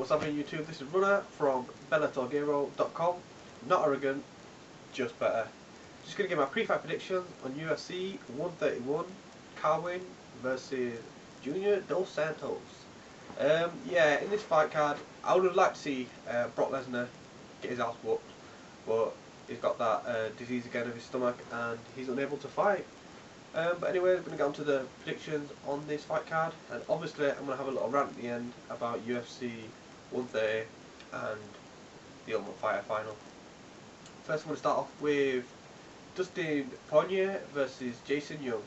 what's happening YouTube? This is Runner from BellatorGero.com. Not arrogant, just better. Just going to give my pre-fight predictions on UFC 131, Carwin versus Junior Dos Santos. Yeah, in this fight card, I would have liked to see Brock Lesnar get his ass whooped, but he's got that disease again of his stomach and he's unable to fight. But anyway, we're going to get on to the predictions on this fight card, and obviously I'm going to have a little rant at the end about UFC 130 and the Ultimate Fighter final. First I'm going to start off with Dustin Poirier versus Jason Young.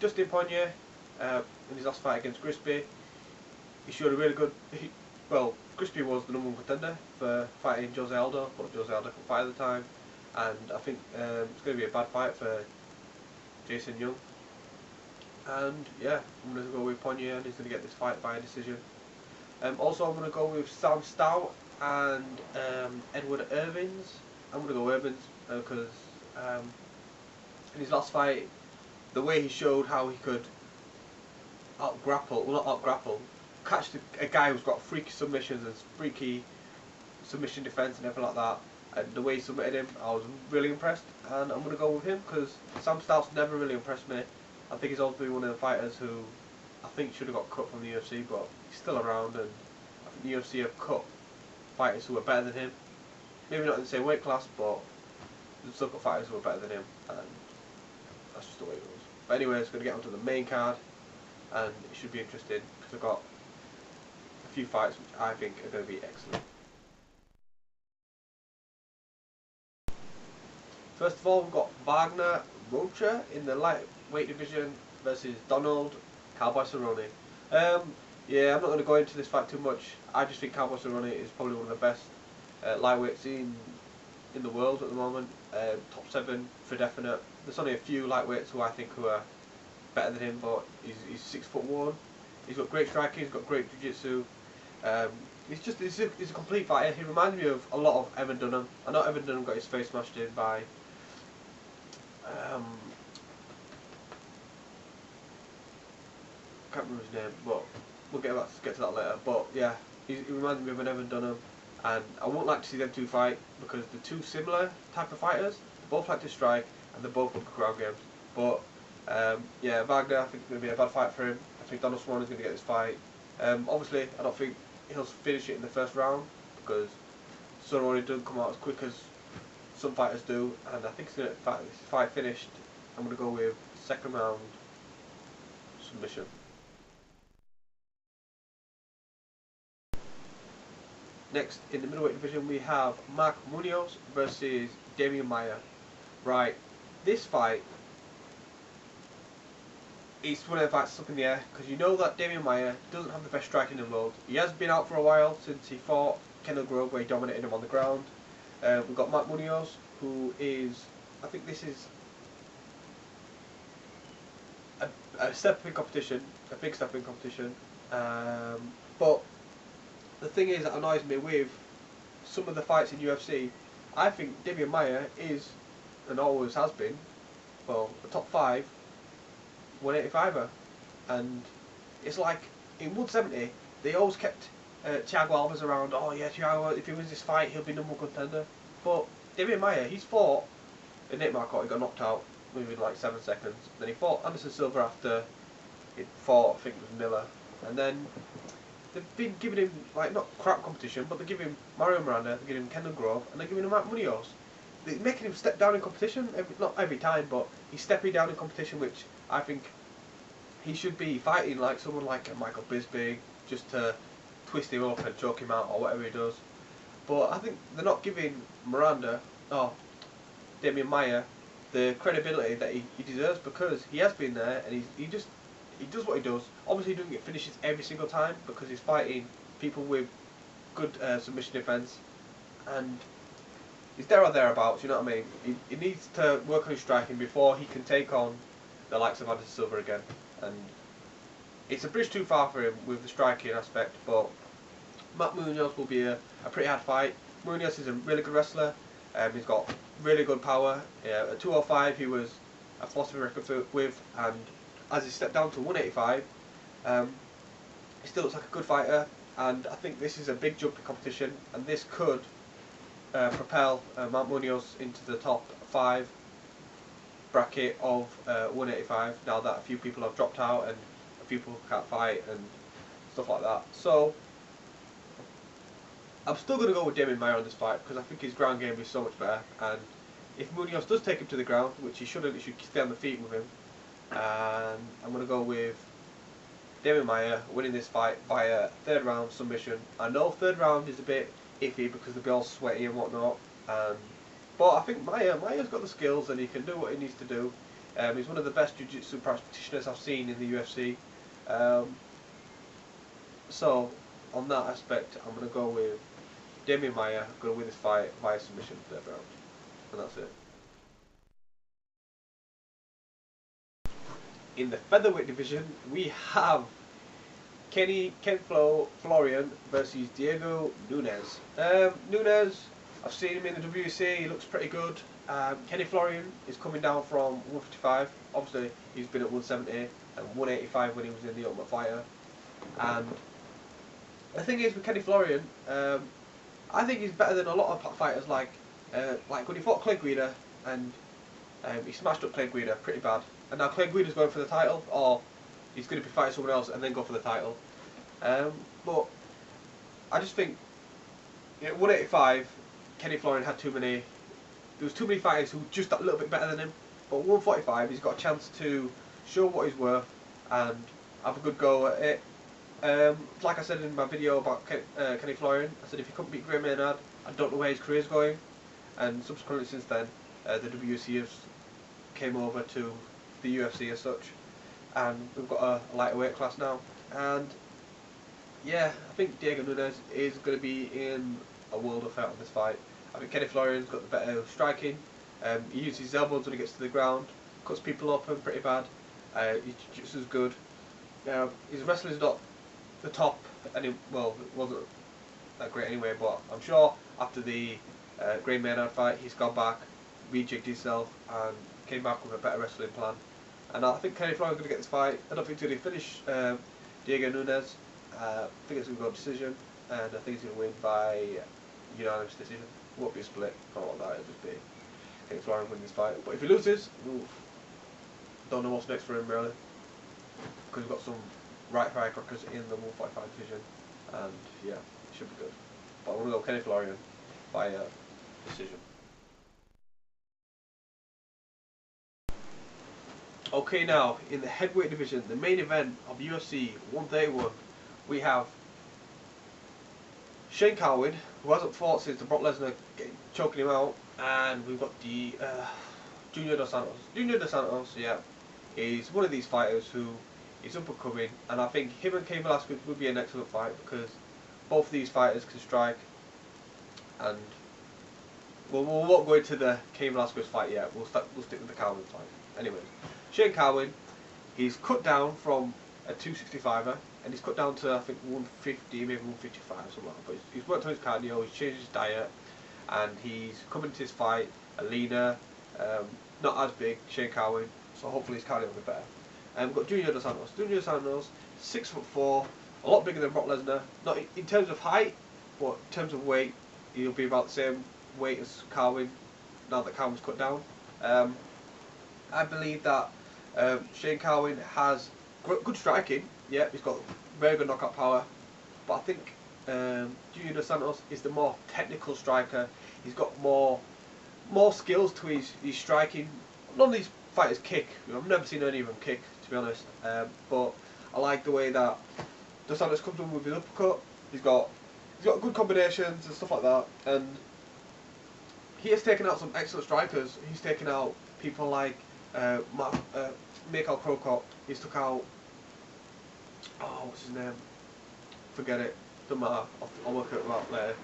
Dustin Poirier, in his last fight against Crispy, he showed a really good... well, Crispy was the #1 contender for fighting Jose Aldo, but Jose Aldo couldn't fight at the time, and I think it's going to be a bad fight for Jason Young. And yeah, I'm going to go with Poirier, and he's going to get this fight by decision. Also, I'm going to go with Sam Stout and Edward Irvins. I'm going to go Irvins because in his last fight, the way he showed how he could out-grapple, well not out-grapple, catch a guy who's got freaky submissions and freaky submission defense and everything like that, and the way he submitted him, I was really impressed, and I'm going to go with him because Sam Stout's never really impressed me. I think he's always been one of the fighters who I think should have got cut from the UFC, but he's still around, and I think the UFC have cut fighters who are better than him. Maybe not in the same weight class, but they've still got fighters who are better than him, and that's just the way it goes. But anyway, it's going to get onto the main card, and it should be interesting because I've got a few fights which I think are going to be excellent. First of all, we've got Vagner Rocha in the lightweight division versus Donald Cowboy Cerrone. Yeah, I'm not going to go into this fight too much. I just think Cowboy Cerrone is probably one of the best lightweights in the world at the moment. Top 7 for definite. There's only a few lightweights who I think who are better than him, but he's 6'1". He's got great striking. He's got great jiu-jitsu. He's a complete fighter. He reminds me of a lot of Evan Dunham. I know Evan Dunham got his face smashed in by can't remember his name, but we'll get to that later. But yeah, he reminds me of an Evan Dunham, and I won't like to see them two fight because they're two similar type of fighters. They both like to strike and they're both good for ground games. But yeah, Wagner, I think it's going to be a bad fight for him. I think Donald Swan is going to get this fight. Obviously, I don't think he'll finish it in the first round because Cerrone doesn't come out as quick as some fighters do, and I think he's going to get this fight finished. I'm going to go with second round submission. Next, in the middleweight division, we have Muñoz versus Demian Maia. Right, this fight is one of the fights stuck in the air because you know that Demian Maia doesn't have the best striking in the world. He has been out for a while since he fought Kendall Grove, where he dominated him on the ground. We've got Muñoz, who is, I think this is a step in competition, a big step in competition. But the thing is that annoys me with some of the fights in UFC, I think Demian Maia is, and always has been, well, the top 5 185er, and it's like in 170 they always kept Thiago Alves around. Oh yeah, Thiago, if he wins this fight he'll be #1 contender. But Demian Maia, he's fought in Nate Marquardt, he got knocked out within like 7 seconds. Then he fought Anderson Silva after he fought, I think it was Miller, and then they've been giving him like not crap competition, but they're giving him Mario Miranda, they're giving him Kendall Grove, and they're giving him Muñoz. They're making him step down in competition, not every time, but he's stepping down in competition, which I think he should be fighting like someone like Michael Bisping, just to twist him up and choke him out or whatever he does. But I think they're not giving Demian Maia the credibility that he deserves, because he has been there and he does what he does. Obviously he doesn't get finishes every single time because he's fighting people with good submission defense, and he's there or thereabouts, you know what I mean? He needs to work on his striking before he can take on the likes of Anderson Silva again, and it's a bridge too far for him with the striking aspect. But Muñoz will be a pretty hard fight. Muñoz is a really good wrestler. He's got really good power. At 205 he was a philosophy record with, and as he stepped down to 185, he still looks like a good fighter. and I think this is a big jump in competition, and this could propel Muñoz into the top 5 bracket of 185, now that a few people have dropped out and a few people can't fight and stuff like that. So I'm still going to go with Demian Maia on this fight because I think his ground game is so much better, and if Muñoz does take him to the ground, which he shouldn't, he should stay on the feet with him, and I'm going to go with Demian Maia winning this fight by a 3rd round submission. I know 3rd round is a bit iffy because they'll be all sweaty and whatnot, but I think Maia's got the skills and he can do what he needs to do. He's one of the best jiu-jitsu practitioners I've seen in the UFC. So on that aspect, I'm going to go with Demian Maia. I'm going to win this fight via submission 3rd round, and that's it. In the featherweight division, we have Florian versus Diego Nunes. Nunes, I've seen him in the WC, he looks pretty good. Florian is coming down from 155. Obviously, he's been at 170 and 185 when he was in the Ultimate Fighter. And the thing is with Florian, I think he's better than a lot of fighters like when he fought Clay Guida, and he smashed up Clay Guida pretty bad. And now Clay Guida's going for the title, or he's going to be fighting someone else and then go for the title. But I just think, 185, Florian had too many. There was too many fighters who were just that little bit better than him. But 145, he's got a chance to show what he's worth and have a good go at it. Like I said in my video about Florian, I said if he couldn't beat Gray Maynard, I don't know where his career's going. And subsequently since then, the WC has came over to the UFC as such, and we've got a lighter weight class now. And yeah, I think Diego Nunes is going to be in a world of hurt on this fight. I think Florian's got the better striking. He uses his elbows when he gets to the ground, cuts people up and pretty bad. His jiu-jitsu is good. His wrestling's not the top, and it wasn't that great anyway. But I'm sure after the Gray Maynard fight, he's gone back, rejigged himself, and came back with a better wrestling plan. And I think Florian's going to get this fight. I don't think he's going to finish Diego Nunes. I think it's going to go decision, and I think he's going to win by unanimous decision. It won't be a split, not like that, it'll just be Florian winning this fight. But if he loses, don't know what's next for him really, because we've got some right firecrackers in the 145 division, and yeah, it should be good. But I'm going to go Florian by decision. Okay, now in the heavyweight division, the main event of UFC 131, we have Shane Carwin, who hasn't fought since the Brock Lesnar choking him out, and we've got the Junior Dos Santos. Junior Dos Santos, yeah, is one of these fighters who is up and coming, and I think him and Cain Velasquez would be an excellent fight because both of these fighters can strike. And we won't go into the Cain Velasquez fight yet. We'll stick with the Carwin fight. Anyways, Shane Carwin, he's cut down from a 265er, and he's cut down to I think 150, maybe 155 or something like that. But he's worked on his cardio, he's changed his diet, and he's coming into this fight a leaner, not as big Shane Carwin. So hopefully his cardio will be better. And we've got Junior Dos Santos. Junior Dos Santos, 6'4", a lot bigger than Brock Lesnar. Not in terms of height, but in terms of weight, he'll be about the same weight as Carwin. Now that Carwin's cut down, I believe that Shane Carwin has good striking. Yeah, he's got very good knockout power. But I think Junior Dos Santos is the more technical striker. He's got more skills to his striking. None of these fighters kick. I've never seen any of them kick, to be honest. But I like the way that Dos Santos comes in with his uppercut. He's got good combinations and stuff like that. And he has taken out some excellent strikers. He's taken out people like Mikhail Krokop. He's took out, what's his name? Forget it. Doesn't matter. I'll work it out later.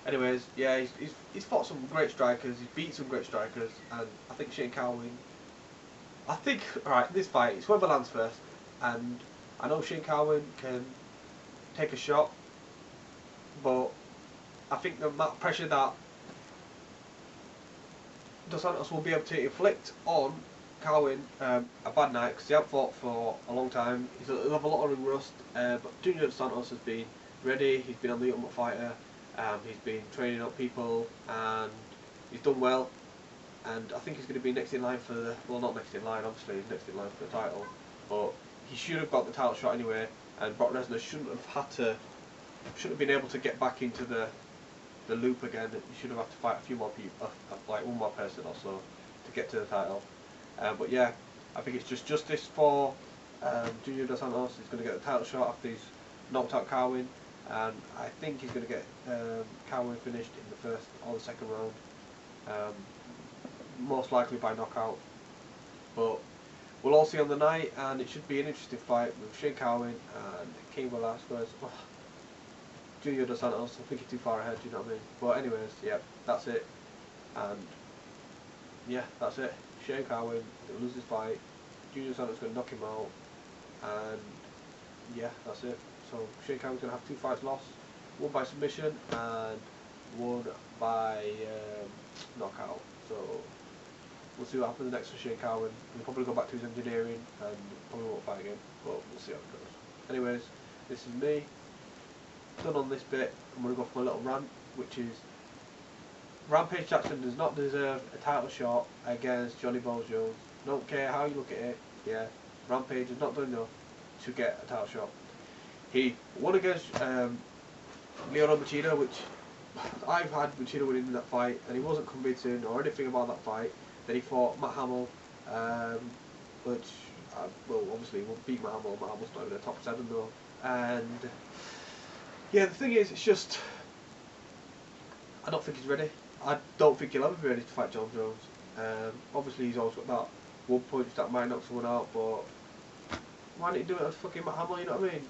Anyways, yeah, he's fought some great strikers. He's beat some great strikers, and I think Shane Carwin. Alright, this fight, it's whoever lands first, and I know Shane Carwin can take a shot, but I think the amount of pressure that Dos Santos will be able to inflict on Carwin a bad night, because he hasn't fought for a long time. He'll have a lot of ring rust, but Junior Dos Santos has been ready. He's been on the Ultimate Fighter. He's been training up people, and he's done well. And I think he's going to be next in line for the, well, not next in line, obviously he's next in line for the title, but he should have got the title shot anyway. And Brock Lesnar shouldn't have been able to get back into the loop again. He should have had to fight a few more people, like one more person or so, to get to the title. But yeah, I think it's just justice for Junior Dos Santos. He's going to get the title shot after he's knocked out Carwin, and I think he's going to get Carwin finished in the first or the second round, most likely by knockout. But we'll all see on the night, and it should be an interesting fight with Shane Carwin and Cain Velasquez. Oh, Junior Dos Santos, I think he's too far ahead, do you know what I mean? But anyways, yeah, that's it. And yeah, that's it. Shane Carwin will lose this fight. Junior Dos Santos is going to knock him out. And yeah, that's it. So Shane Carwin's going to have 2 fights lost. One by submission and one by knockout. So we'll see what happens next for Shane Carwin. He'll probably go back to his engineering and probably won't fight again, but we'll see how it goes. Anyways, this is me. Done on this bit. I'm going to go for my little rant, which is Rampage Jackson does not deserve a title shot against Johnny Balls Jones. Don't care how you look at it, yeah. Rampage has not done enough to get a title shot. He won against Leonardo Machida, which I've had Machida winning that fight, and he wasn't convincing or anything about that fight. Then he fought Matt Hamill, which, well, obviously he won't beat Matt Hamill. Matt Hamill's not in the top 7 though. And yeah, the thing is, it's just, I don't think he's ready. I don't think he'll ever be ready to fight John Jones. Obviously he's always got that one punch that might knock someone out, but why didn't he do it as fucking Matt Hamill, you know what I mean?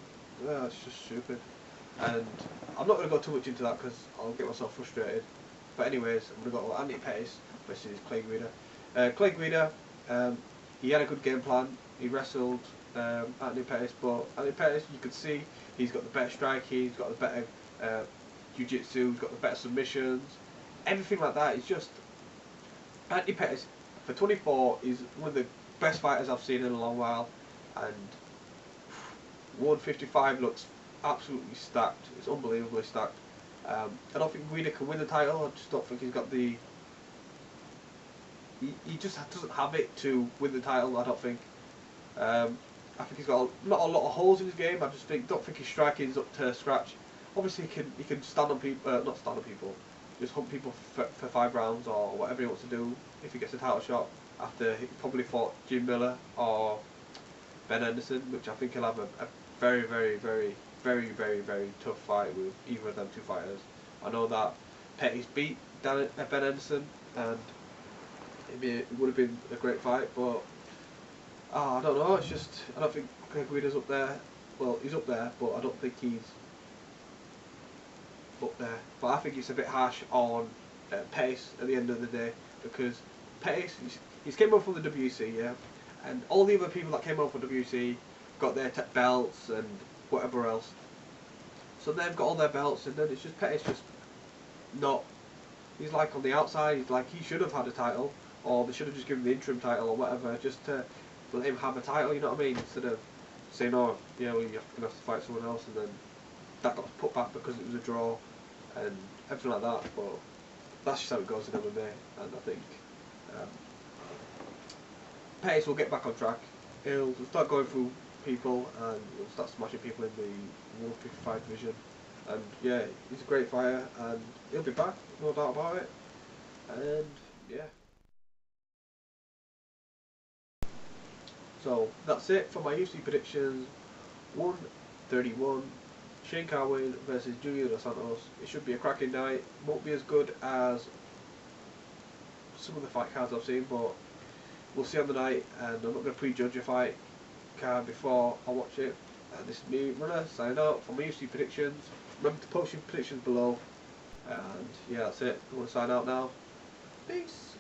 Yeah, it's just stupid. And I'm not going to go too much into that because I'll get myself frustrated. But anyways, I'm going to go to Andy Pettis versus Clay Guida. Clay Guida, he had a good game plan. He wrestled Anthony Pettis, but Anthony Pettis, you could see he's got the better striking, he's got the better jiu-jitsu, he's got the better submissions, everything like that. It's just, Anthony Pettis, for 24, is one of the best fighters I've seen in a long while, and 155 looks absolutely stacked. It's unbelievably stacked. I don't think Guida can win the title. I just don't think he's got the... He just doesn't have it to win the title, I don't think. I think he's got not a lot of holes in his game. I just don't think his striking is up to scratch. Obviously he can stand on people, not stand on people, just hunt people for 5 rounds or whatever he wants to do if he gets a title shot after he probably fought Jim Miller or Ben Anderson, which I think he'll have a very, very, very, very, very, very tough fight with either of them 2 fighters. I know that Pettis beat Ben Anderson, and it would have been a great fight, but I don't know. It's just, I don't think Guida's up there. Well, he's up there, but I don't think he's up there. But I think it's a bit harsh on Pettis at the end of the day, because Pettis, he's came up from the WC, yeah, and all the other people that came up from WC got their belts and whatever else. So they've got all their belts, and then it's just Pettis just not. He's like on the outside. He's like, he should have had a title, or they should have just given him the interim title or whatever, just to let him have a title. You know what I mean? Instead of saying, oh, yeah, well, you're gonna have to fight someone else, and then that got put back because it was a draw and everything like that. But that's just how it goes in MMA, and I think Pettis will get back on track. He'll start going through people, and he'll start smashing people in the 155 division. And yeah, he's a great fighter, and he'll be back, no doubt about it. And yeah. So that's it for my UFC predictions. 131, Shane Carwin versus Junior Dos Santos. It should be a cracking night. Won't be as good as some of the fight cards I've seen, but we'll see on the night. And I'm not going to prejudge a fight card before I watch it. And this is me, Runner, signing out for my UFC predictions. Remember to post your predictions below. And yeah, that's it. I'm going to sign out now. Peace.